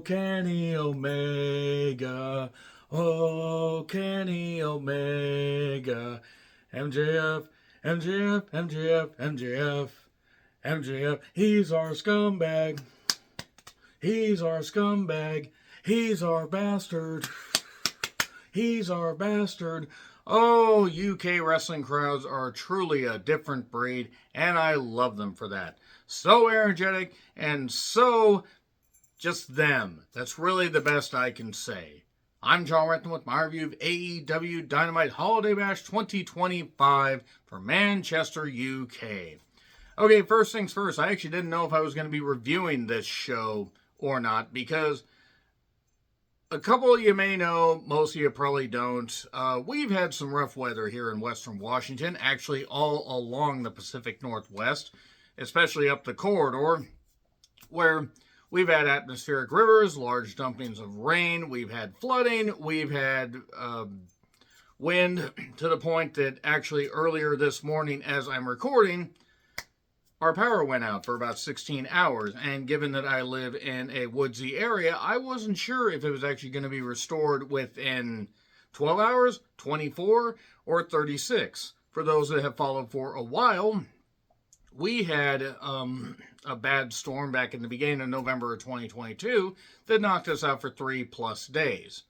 Kenny Omega. Oh, Kenny Omega. MJF, MJF, MJF, MJF, MJF. He's our scumbag. He's our scumbag. He's our bastard. He's our bastard. Oh, UK wrestling crowds are truly a different breed, and I love them for that. So energetic and so just them. That's really the best I can say. I'm John Renton with my review of AEW Dynamite Holiday Bash 2025 for Manchester, UK. Okay, first things first, I actually didn't know if I was going to be reviewing this show or not, because a couple of you may know, most of you probably don't. We've had some rough weather here in Western Washington, actually all along the Pacific Northwest, especially up the corridor, where we've had atmospheric rivers, large dumpings of rain, we've had flooding, we've had wind, to the point that actually earlier this morning as I'm recording, our power went out for about 16 hours, and given that I live in a woodsy area, I wasn't sure if it was actually going to be restored within 12 hours, 24, or 36. For those that have followed for a while, we had a bad storm back in the beginning of November of 2022 that knocked us out for 3+ days.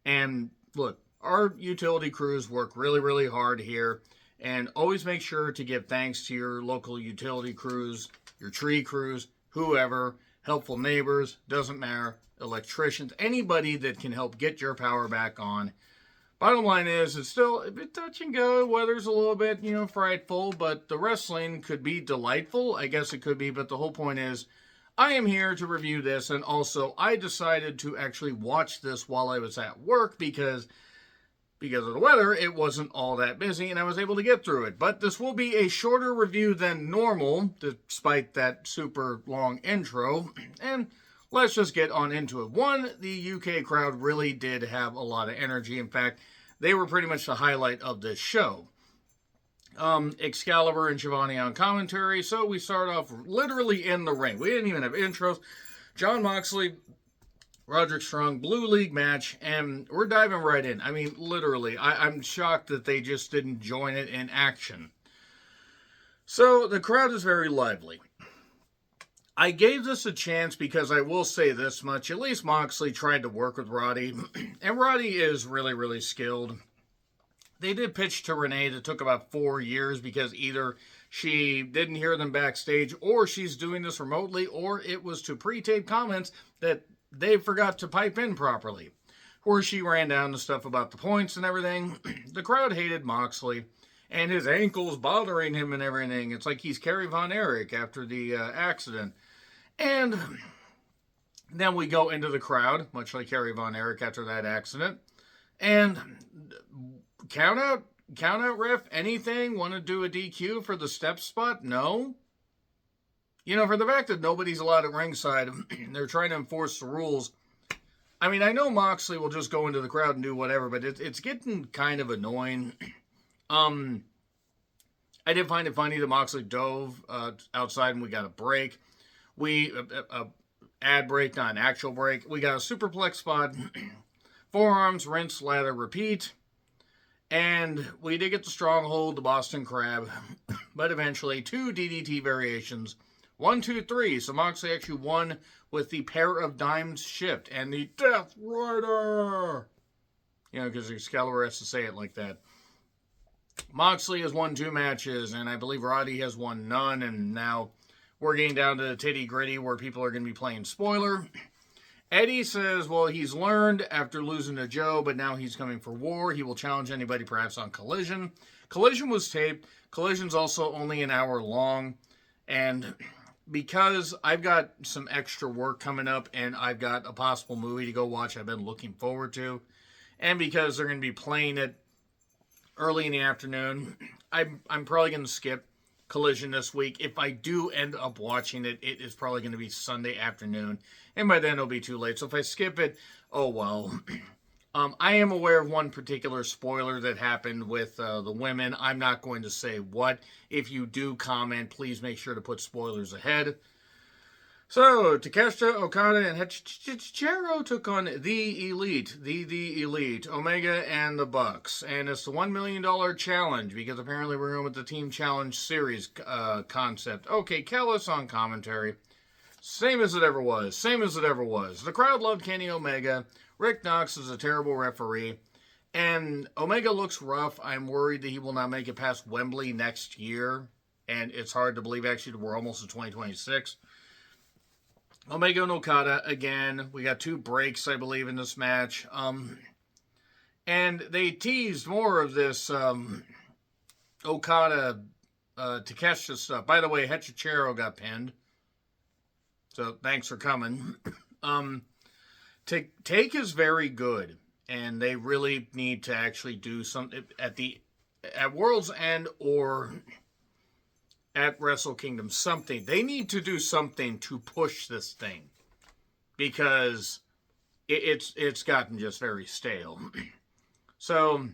And look, our utility crews work really, really hard here. And always make sure to give thanks to your local utility crews, your tree crews, whoever, helpful neighbors, doesn't matter, electricians, anybody that can help get your power back on. Bottom line is, it's still a bit touch and go. Weather's a little bit, frightful, but the wrestling could be delightful. I guess it could be, but the whole point is, I am here to review this, and also I decided to actually watch this while I was at work because of the weather, it wasn't all that busy, and I was able to get through it. But this will be a shorter review than normal, despite that super long intro. And let's just get on into it. One, the UK crowd really did have a lot of energy. In fact, they were pretty much the highlight of this show. Excalibur and Shivani on commentary. So we start off literally in the ring. We didn't even have intros. Jon Moxley, Roderick Strong, Blue League match, and we're diving right in. I mean, literally, I'm shocked that they just didn't join it in action. So, the crowd is very lively. I gave this a chance because I will say this much. At least Moxley tried to work with Roddy, and Roddy is really, really skilled. They did pitch to Renee that took about 4 years because either she didn't hear them backstage, or she's doing this remotely, or it was to pre-tape comments that they forgot to pipe in properly, where she ran down the stuff about the points and everything. The crowd hated Moxley, and his ankles bothering him and everything. It's like he's Kerry Von Erich after the accident. And then we go into the crowd, much like Kerry Von Erich after that accident. And count out ref, anything? Want to do a DQ for the step spot? No. For the fact that nobody's allowed at ringside, they're trying to enforce the rules. I mean, I know Moxley will just go into the crowd and do whatever, but it's getting kind of annoying. I did find it funny that Moxley dove outside and we got a break. Ad break, not an actual break. We got a superplex spot, forearms, rinse, lather, repeat. And we did get the stronghold, the Boston Crab, but eventually 2 DDT variations. 1, 2, 3. So Moxley actually won with the pair of dimes shift and the Death Rider. Because Excalibur has to say it like that. Moxley has won 2 matches, and I believe Roddy has won none. And now we're getting down to the titty gritty where people are going to be playing spoiler. Eddie says, well, he's learned after losing to Joe, but now he's coming for war. He will challenge anybody perhaps on Collision. Collision was taped. Collision's also only an hour long. And because I've got some extra work coming up and I've got a possible movie to go watch I've been looking forward to, and because they're going to be playing it early in the afternoon, I'm probably going to skip Collision this week. If I do end up watching it, it is probably going to be Sunday afternoon, and by then it'll be too late. So if I skip it, oh well. I am aware of one particular spoiler that happened with the women. I'm not going to say what. If you do comment, please make sure to put spoilers ahead. So, Takeshita, Okada, and Chihiro took on the Elite, the Elite, Omega and the Bucks. And it's the $1 million challenge, because apparently we're going with the Team Challenge Series concept. Okay, Callis on commentary. Same as it ever was. Same as it ever was. The crowd loved Kenny Omega. Rick Knox is a terrible referee. And Omega looks rough. I'm worried that he will not make it past Wembley next year. And it's hard to believe, actually, that we're almost in 2026. Omega and Okada, again, we got 2 breaks, I believe, in this match. And they teased more of this Okada Takeshita stuff. By the way, Hechichero got pinned. So thanks for coming. Take is very good. And they really need to actually do something at World's End or at Wrestle Kingdom, something. They need to do something to push this thing, because it's gotten just very stale. So,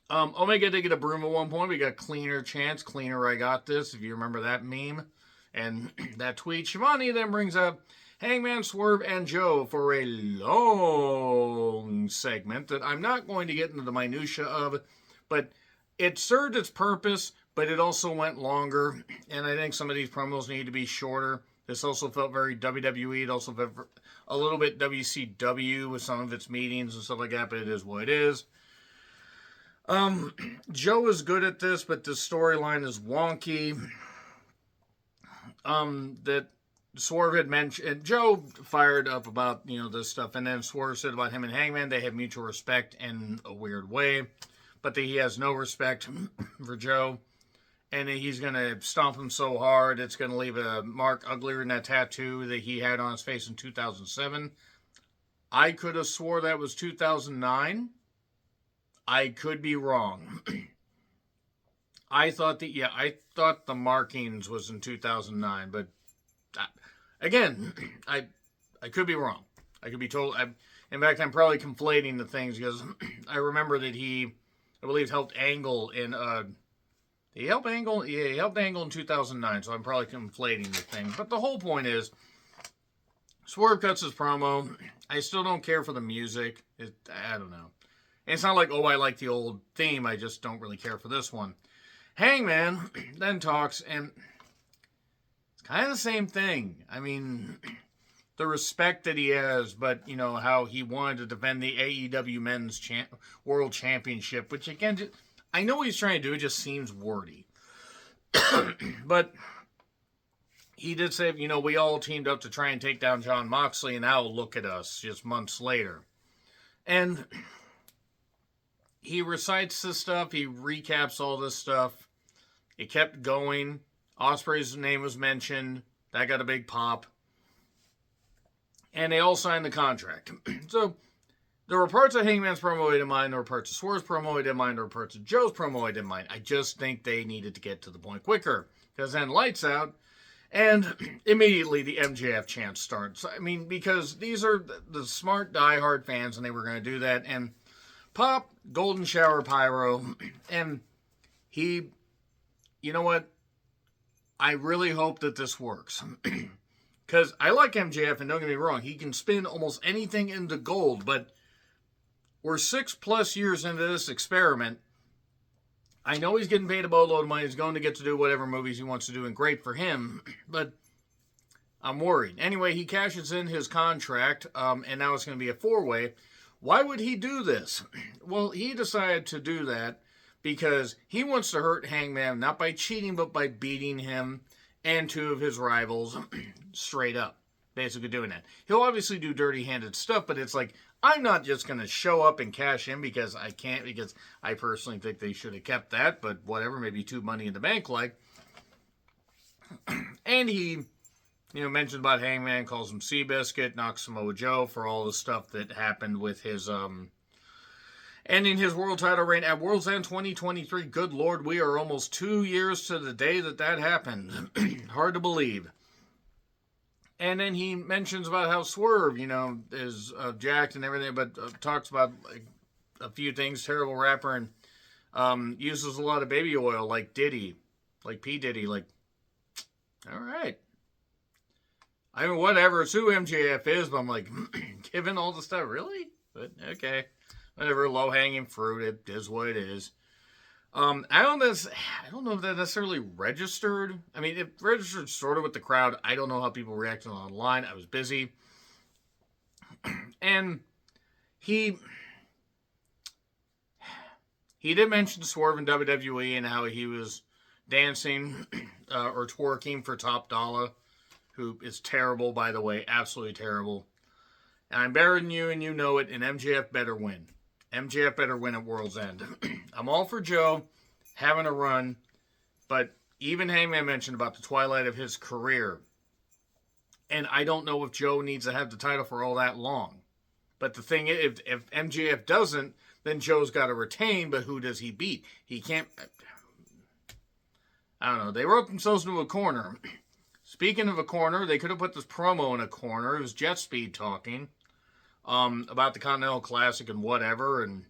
Omega did get a broom at one point. We got Cleaner chance, Cleaner I got this, if you remember that meme and that tweet. Shivani then brings up Hangman, Swerve, and Joe for a long segment that I'm not going to get into the minutia of, but it served its purpose, but it also went longer, and I think some of these promos need to be shorter. This also felt very WWE. It also felt a little bit WCW with some of its meetings and stuff like that, but it is what it is. Joe is good at this, but the storyline is wonky. That Swerve had mentioned, and Joe fired up about, this stuff, and then Swerve said about him and Hangman, they have mutual respect in a weird way, but that he has no respect for Joe. And he's going to stomp him so hard, it's going to leave a mark uglier than that tattoo that he had on his face in 2007. I could have swore that was 2009. I could be wrong. I thought the markings was in 2009. But, again, I could be wrong. I could be told. In fact, I'm probably conflating the things, because I remember that I believe, helped Angle in... He helped Angle in 2009, so I'm probably conflating the thing. But the whole point is, Swerve cuts his promo. I still don't care for the music. I don't know. And it's not like, I like the old theme. I just don't really care for this one. Hangman then talks, and it's kind of the same thing. I mean, the respect that he has, but, how he wanted to defend the AEW Men's World Championship, which, again... I know what he's trying to do, it just seems wordy. But he did say, we all teamed up to try and take down Jon Moxley, and now look at us, just months later. And he recites this stuff, he recaps all this stuff. It kept going. Ospreay's name was mentioned. That got a big pop. And they all signed the contract. So... there were parts of Hangman's promo I didn't mind. There were parts of Swerve's promo I didn't mind. There were parts of Joe's promo I didn't mind. I just think they needed to get to the point quicker. Because then lights out, and immediately the MJF chant starts. I mean, because these are the smart, diehard fans, and they were going to do that. And pop, golden shower pyro, and you know what? I really hope that this works. Because I like MJF, and don't get me wrong, he can spin almost anything into gold, but... we're 6+ years into this experiment. I know he's getting paid a boatload of money. He's going to get to do whatever movies he wants to do, and great for him. But I'm worried. Anyway, he cashes in his contract, and now it's going to be a 4-way. Why would he do this? Well, he decided to do that because he wants to hurt Hangman, not by cheating, but by beating him and 2 of his rivals straight up. Basically doing that. He'll obviously do dirty-handed stuff, but it's like, I'm not just going to show up and cash in because I can't, because I personally think they should have kept that, but whatever, maybe 2 Money in the Bank like. And he, mentioned about Hangman, calls him Seabiscuit, knocks Samoa Joe for all the stuff that happened with his, ending his world title reign at World's End 2023. Good Lord, we are almost 2 years to the day that happened. Hard to believe. And then he mentions about how Swerve, is jacked and everything, but talks about a few things. Terrible rapper, and uses a lot of baby oil, like Diddy, like P. Diddy. Like, all right. I mean, whatever. It's who MJF is, but I'm like, given all the stuff, really? But okay. Whatever, low-hanging fruit. It is what it is. I don't know if that necessarily registered. I mean, it registered sort of with the crowd. I don't know how people reacted online. I was busy. And he did mention Swerve in WWE and how he was dancing or twerking for Top Dollar, who is terrible, by the way. Absolutely terrible. And I'm better than you, and you know it, and MJF better win. MJF better win at World's End. I'm all for Joe having a run, but even Hangman mentioned about the twilight of his career. And I don't know if Joe needs to have the title for all that long. But the thing is, if MJF doesn't, then Joe's got to retain, but who does he beat? He can't... I don't know. They wrote themselves into a corner. Speaking of a corner, they could have put this promo in a corner. It was Jet Speed talking about the Continental Classic and whatever. And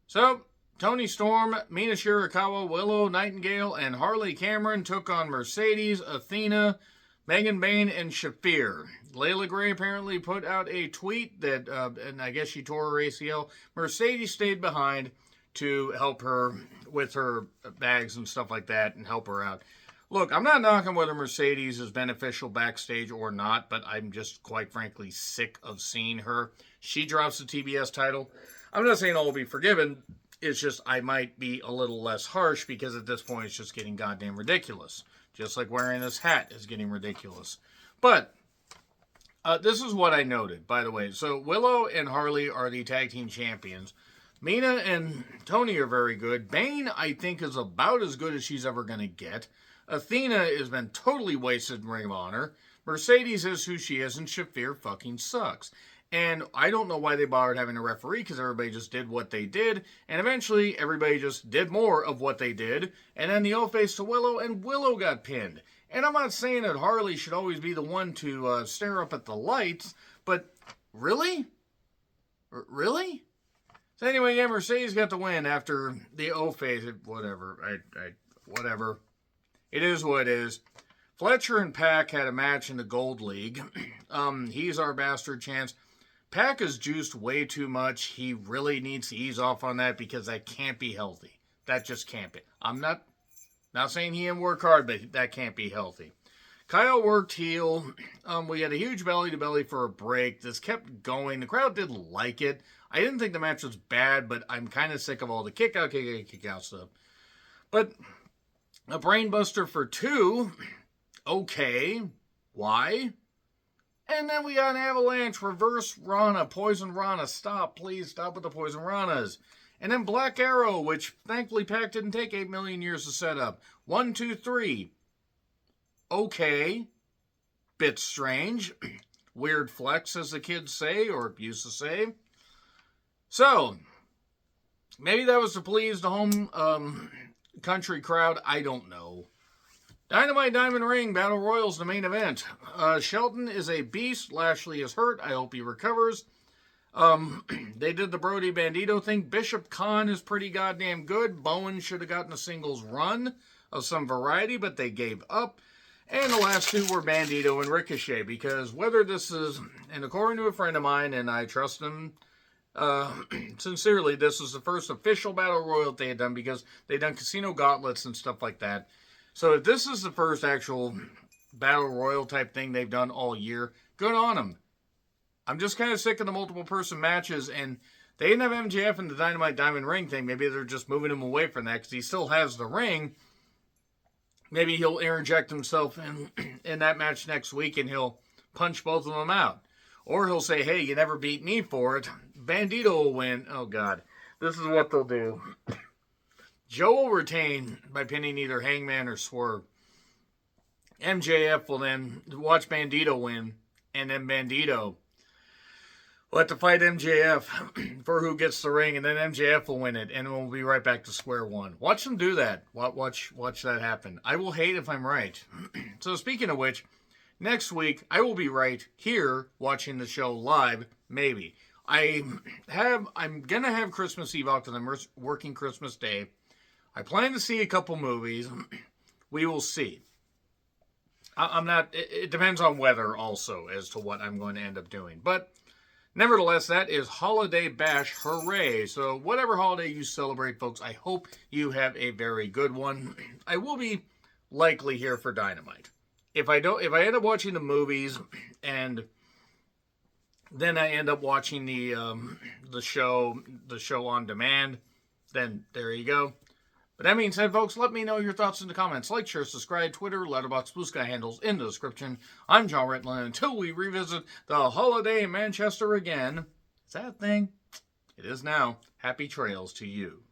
so, Tony Storm, Mina Shirakawa, Willow Nightingale, and Harley Cameron took on Mercedes, Athena, Megan Bayne, and Shafir. Layla Gray apparently put out a tweet that, and I guess she tore her ACL. Mercedes stayed behind to help her with her bags and stuff like that and help her out. Look, I'm not knocking whether Mercedes is beneficial backstage or not, but I'm just, quite frankly, sick of seeing her. She drops the TBS title. I'm not saying all will be forgiven. It's just I might be a little less harsh because at this point it's just getting goddamn ridiculous. Just like wearing this hat is getting ridiculous. But this is what I noted, by the way. So Willow and Harley are the tag team champions. Mina and Tony are very good. Bayne, I think, is about as good as she's ever going to get. Athena has been totally wasted in Ring of Honor. Mercedes is who she is, and Shafir fucking sucks. And I don't know why they bothered having a referee, because everybody just did what they did, and eventually everybody just did more of what they did, and then the O-face to Willow, and Willow got pinned. And I'm not saying that Harley should always be the one to stare up at the lights, but really? Really? So anyway, yeah, Mercedes got the win after the O-face. Whatever. Whatever. It is what it is. Fletcher and Pac had a match in the Gold League. He's our bastard chance. Pac has juiced way too much. He really needs to ease off on that because that can't be healthy. That just can't be. I'm not saying he didn't work hard, but that can't be healthy. Kyle worked heel. We had a huge belly-to-belly for a break. This kept going. The crowd didn't like it. I didn't think the match was bad, but I'm kind of sick of all the kick-out stuff. But a brainbuster for 2. Okay. Why? And then we got an Avalanche, reverse Rana, Poison Rana. Stop, please stop with the Poison Ranas. And then Black Arrow, which thankfully Pac didn't take 8 million years to set up. 1, 2, 3. Okay. Bit strange. Weird flex, as the kids say, or used to say. So, maybe that was to please the home country crowd. I don't know. Dynamite Diamond Ring Battle Royals, the main event. Shelton is a beast. Lashley is hurt. I hope he recovers. They did the Brody Bandito thing. Bishop Khan is pretty goddamn good. Bowen should have gotten a singles run of some variety, but they gave up. And the last 2 were Bandito and Ricochet, because whether this is, and according to a friend of mine, and I trust him sincerely, this is the first official Battle Royal they had done, because they'd done Casino Gauntlets and stuff like that. So if this is the first actual Battle Royal type thing they've done all year, good on them. I'm just kind of sick of the multiple person matches, and they didn't have MJF in the Dynamite Diamond Ring thing. Maybe they're just moving him away from that because he still has the ring. Maybe he'll interject himself in that match next week and he'll punch both of them out. Or he'll say, hey, you never beat me for it. Bandito will win. Oh, God. This is what they'll do. Joe will retain by pinning either Hangman or Swerve. MJF will then watch Bandito win, and then Bandito will have to fight MJF for who gets the ring, and then MJF will win it, and we'll be right back to square one. Watch them do that. Watch that happen. I will hate if I'm right. So speaking of which, next week I will be right here watching the show live, maybe. I'm gonna have Christmas Eve off because I'm working Christmas Day. I plan to see a couple movies. We will see. I'm not. It depends on weather also as to what I'm going to end up doing. But nevertheless, that is Holiday Bash. Hooray! So whatever holiday you celebrate, folks, I hope you have a very good one. I will be likely here for Dynamite. If I end up watching the movies and then I end up watching the show on demand, then there you go. But that being said, folks, let me know your thoughts in the comments. Like, share, subscribe, Twitter, Letterboxd, Blue Sky handles in the description. I'm John Rittland. Until we revisit the holiday in Manchester again. Is that a thing? It is now. Happy trails to you.